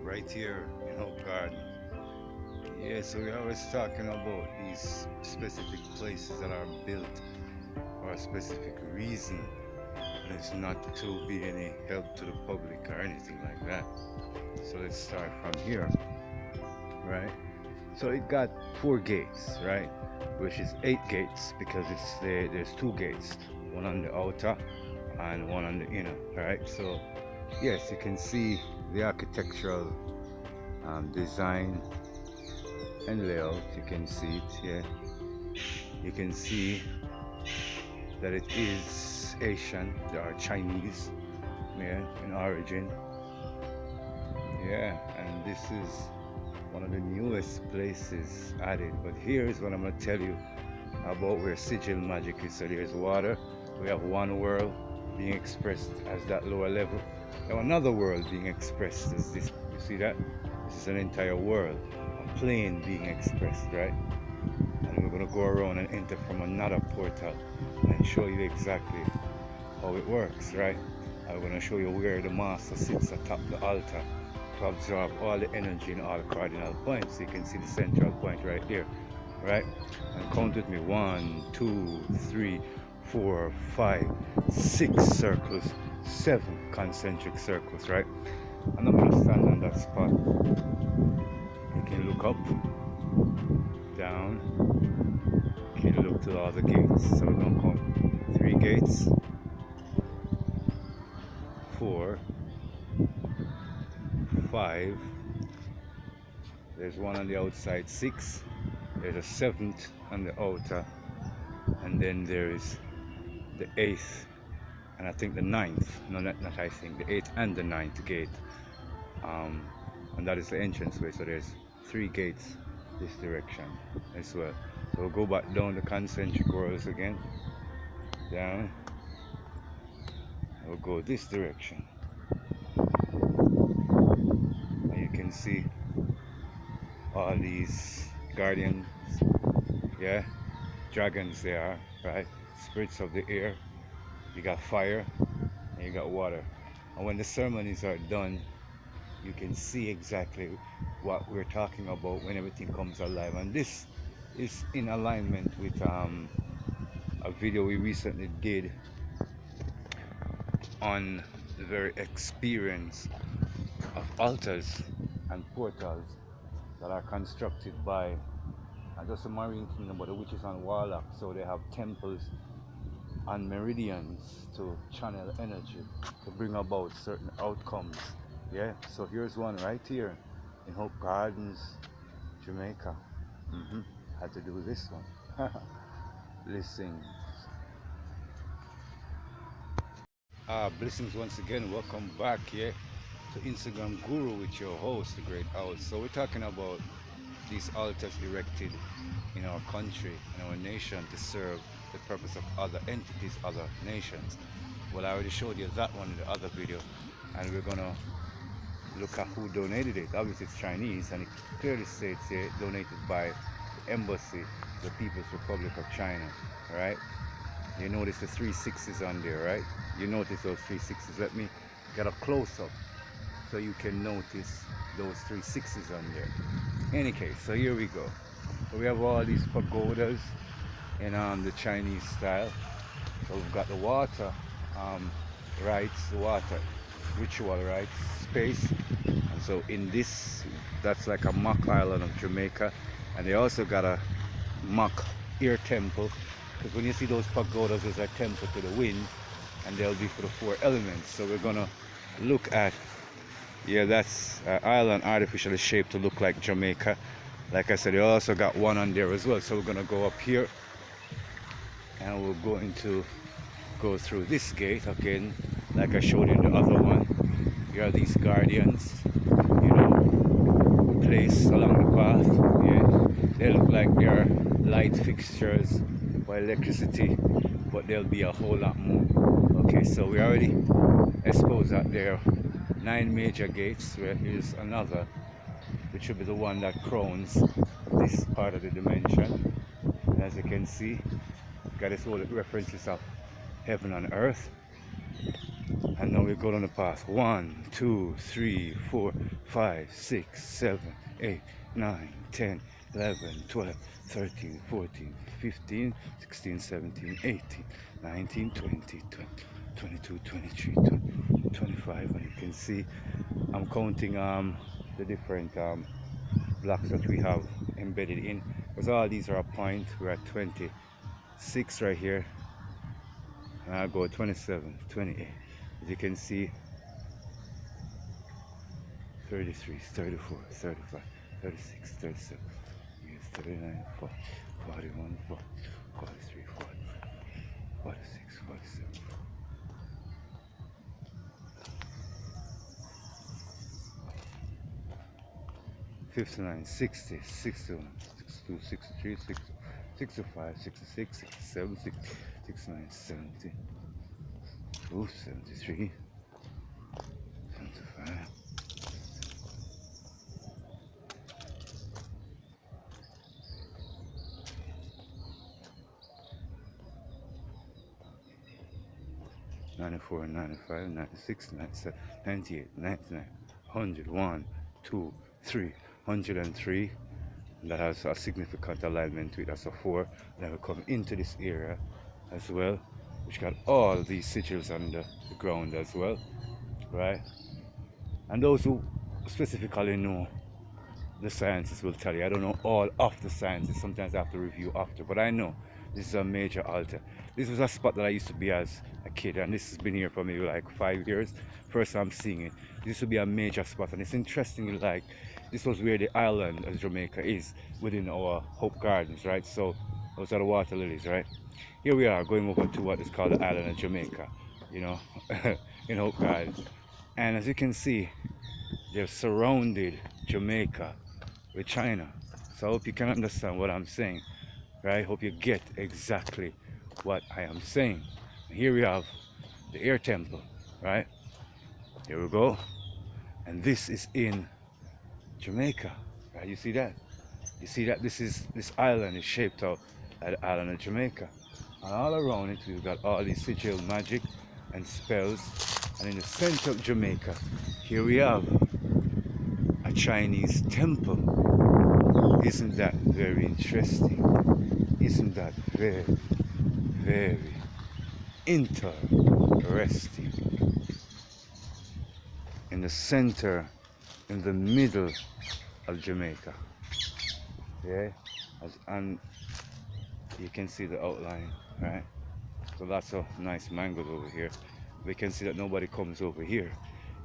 right here in Hope Garden. Yeah, so we're always talking about these specific places that are built for a specific reason. And it's not to be any help to the public or anything like that. So let's start from here, right? So it got 4 gates, right? Which is 8 gates because there's 2 gates, one on the outer and one on the inner, right? So yes, you can see the architectural design and layout. You can see it here. You can see that it is Asian or Chinese, yeah, in origin. Yeah, and this is one of the newest places added. But here is what I'm going to tell you about where sigil magic is. So there's water. We have one world being expressed as that lower level. Now another world being expressed as this. You see that? This is an entire world, a plane being expressed, right? And we're going to go around and enter from another portal and show you exactly how it works, right? I'm going to show you where the master sits atop the altar to absorb all the energy in all the cardinal points. So you can see the central point right here, right? And count with me: 1, 2, 3, 4, 5, 6 circles, 7 concentric circles, right? And I'm going to stand on that spot. You can look up, down, you can look to all the gates. So we're going to count 3 gates, 4, 5, there's one on the outside, 6, there's a 7th on the outer, and then there is the 8th, and I think the 9th, no, not I think, the 8th and the 9th gate, and that is the entranceway. So there's 3 gates this direction as well. So we'll go back down the concentric whorls again, down, we'll go this direction, and you can see all these guardians, yeah, dragons they are, right? Spirits of the air. You got fire and you got water, and when the ceremonies are done, you can see exactly what we're talking about when everything comes alive. And this is in alignment with a video we recently did on the very experience of altars and portals that are constructed by not just the marine kingdom but the witches and warlocks. So they have temples and meridians to channel energy to bring about certain outcomes. Yeah, so here's one right here in Hope Gardens, Jamaica. Had to do this one. Blessings. Blessings once again. Welcome back, yeah, to Instagram Guru with your host, the Great Owl. So we're talking about these altars erected in our country, in our nation, to serve the purpose of other entities, other nations. Well, I already showed you that one in the other video, and we're gonna look at who donated it. Obviously it's Chinese, and it clearly states here donated by the embassy, the People's Republic of China, right? You notice the 3 6s on there, right? You notice those 3 6s. Let me get a close-up so you can notice those 3 6s on there. Any case, so here we go. So we have all these pagodas in the Chinese style. So we've got the water rites, the water ritual rites space, and so in this, that's like a mock island of Jamaica, and they also got a mock air temple, because when you see those pagodas, there's a temple to the wind, and they'll be for the 4 elements. So we're gonna look at, yeah, that's an island artificially shaped to look like Jamaica. Like I said, they also got one on there as well. So we're gonna go up here, and we're going to go through this gate again, like I showed you in the other one. Here are these guardians, you know, placed along the path. Yeah, they look like they're light fixtures or electricity, but there'll be a whole lot more. Okay, so we already exposed that there are 9 major gates. Where here's another, which should be the one that crowns this part of the dimension. And as you can see, got this all references of heaven and earth. And now we go down the path. 1, 2, 3, 4, 5, 6, 7, 8, 9, 10, 11, 12, 13, 14, 15, 16, 17, 18, 19, 20, 22, 23, 25. And you can see I'm counting the different blocks that we have embedded in. Because all these are a point. We're at 26 right here. And I'll go 27, 28. As you can see, 33, 34, 35, 36, 37, 39, 40, 41, 40, 43, 40, 46, 47, 59, 60, 61, 62, 63, 65, 66, 67, 69, 70, 73, 75. 94, 95, 96, 97, 98, 99, 100, 1, 2, 3, 103. That has a significant alignment to it. That's a 4. Then we come into this area as well, which got all these sigils on the ground as well, right? And those who specifically know the sciences will tell you. I don't know all of the sciences. Sometimes I have to review after, but I know this is a major altar. This was a spot that I used to be as a kid, and this has been here for maybe like 5 years. First time seeing it. This would be a major spot, and it's interesting. Like this was where the island of Jamaica is within our Hope Gardens, right? So those are the water lilies, right? Here we are going over to what is called the island of Jamaica, you know, in Hope Gardens. And as you can see, they've surrounded Jamaica with China. So I hope you can understand what I'm saying, right? Hope you get exactly what I am saying. Here we have the air temple, right? Here we go. And this is in Jamaica, right? You see that? You see that this island is shaped out like the island of Jamaica. And all around it, we've got all these sigil magic and spells. And in the center of Jamaica, here we have a Chinese temple. Isn't that very interesting? Isn't that very, very interesting? In the center, in the middle of Jamaica. Yeah? And you can see the outline, right? So lots of nice mangoes over here. We can see that nobody comes over here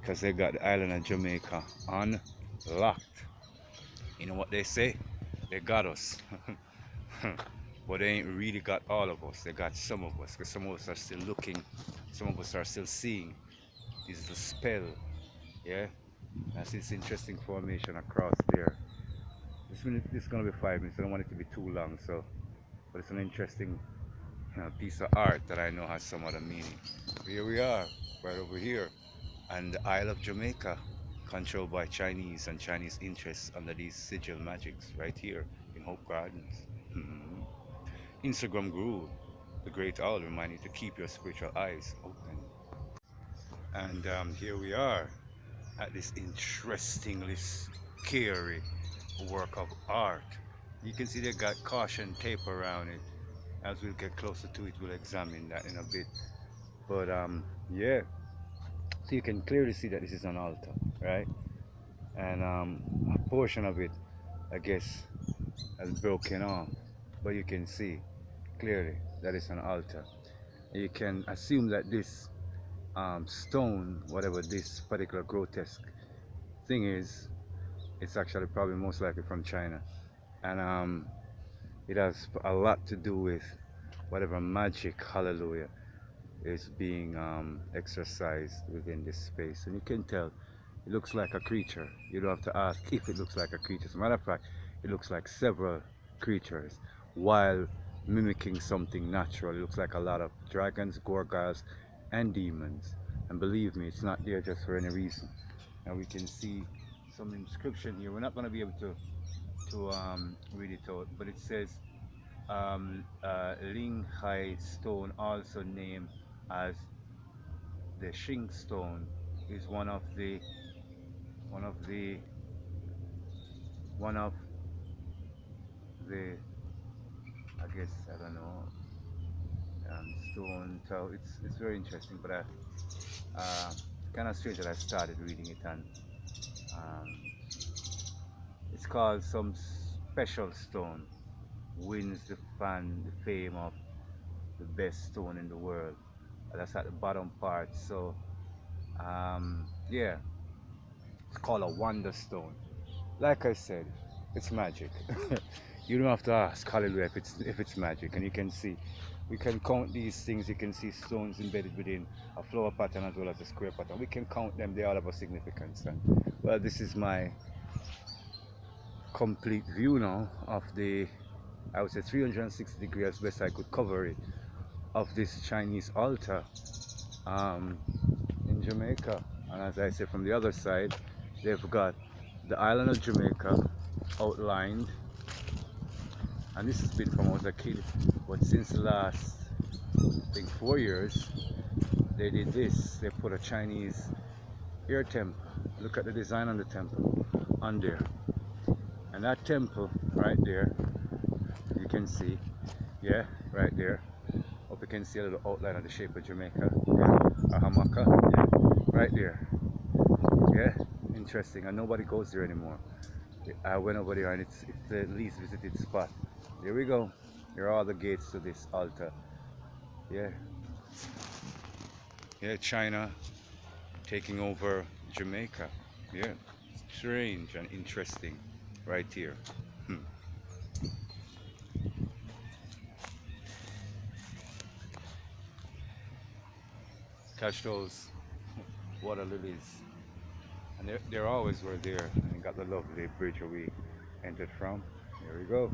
because they got the island of Jamaica unlocked. You know what they say? They got us. But they ain't really got all of us. They got some of us, because some of us are still looking, some of us are still seeing. This is the spell, yeah? That's this interesting formation across there. This is gonna be 5 minutes. I don't want it to be too long, so but it's an interesting piece of art that I know has some other meaning. Here we are, right over here, and the Isle of Jamaica, controlled by Chinese and Chinese interests under these sigil magics, right here in Hope Gardens. Hmm. Instagram GuRu, the great owl, remind you to keep your spiritual eyes open. And here we are at this interestingly scary work of art. You can see they got caution tape around it. As we'll get closer to it, we'll examine that in a bit. But yeah, so you can clearly see that this is an altar, right? And a portion of it, I guess, has broken off, but you can see clearly that it's an altar. You can assume that this stone, whatever this particular grotesque thing is, it's actually probably most likely from China, and it has a lot to do with whatever magic, hallelujah, is being exercised within this space. And you can tell it looks like a creature. You don't have to ask if it looks like a creature. As a matter of fact, it looks like several creatures while mimicking something natural. It looks like a lot of dragons, gorgons, and demons. And believe me, it's not there just for any reason. And we can see some inscription here. We're not going to be able to read it out, but it says Ling Hai stone, also named as the Shing stone is one of the one of the I guess I don't know stone. So it's very interesting. But kind of strange that I started reading it, and um, it's called some special stone wins the fame of the best stone in the world. That's at the bottom part. So yeah, it's called a wonder stone. Like I said, it's magic. You don't have to ask, hallelujah, if it's magic. And you can see, we can count these things. You can see stones embedded within a flower pattern as well as a square pattern. We can count them. They all have a significance. And well, this is my complete view now of the, I would say 360 degrees as best I could cover it, of this Chinese altar um, in Jamaica. And as I said, from the other side, they've got the island of Jamaica outlined. And this has been from when I was a kid, but since the last, I think 4 years, they did this. They put a Chinese air temple. Look at the design on the temple on there. And that temple right there, you can see, yeah, right there. Hope you can see a little outline of the shape of Jamaica, yeah, or Hamaka, yeah, right there. Yeah, interesting. And nobody goes there anymore. I went over there and it's the least visited spot. There we go. Here are all the gates to this altar. Yeah. Yeah, China taking over Jamaica. Yeah. Strange and interesting right here. Hmm. Catch those water lilies. And they're always were there. And you got the lovely bridge where we entered from. There we go.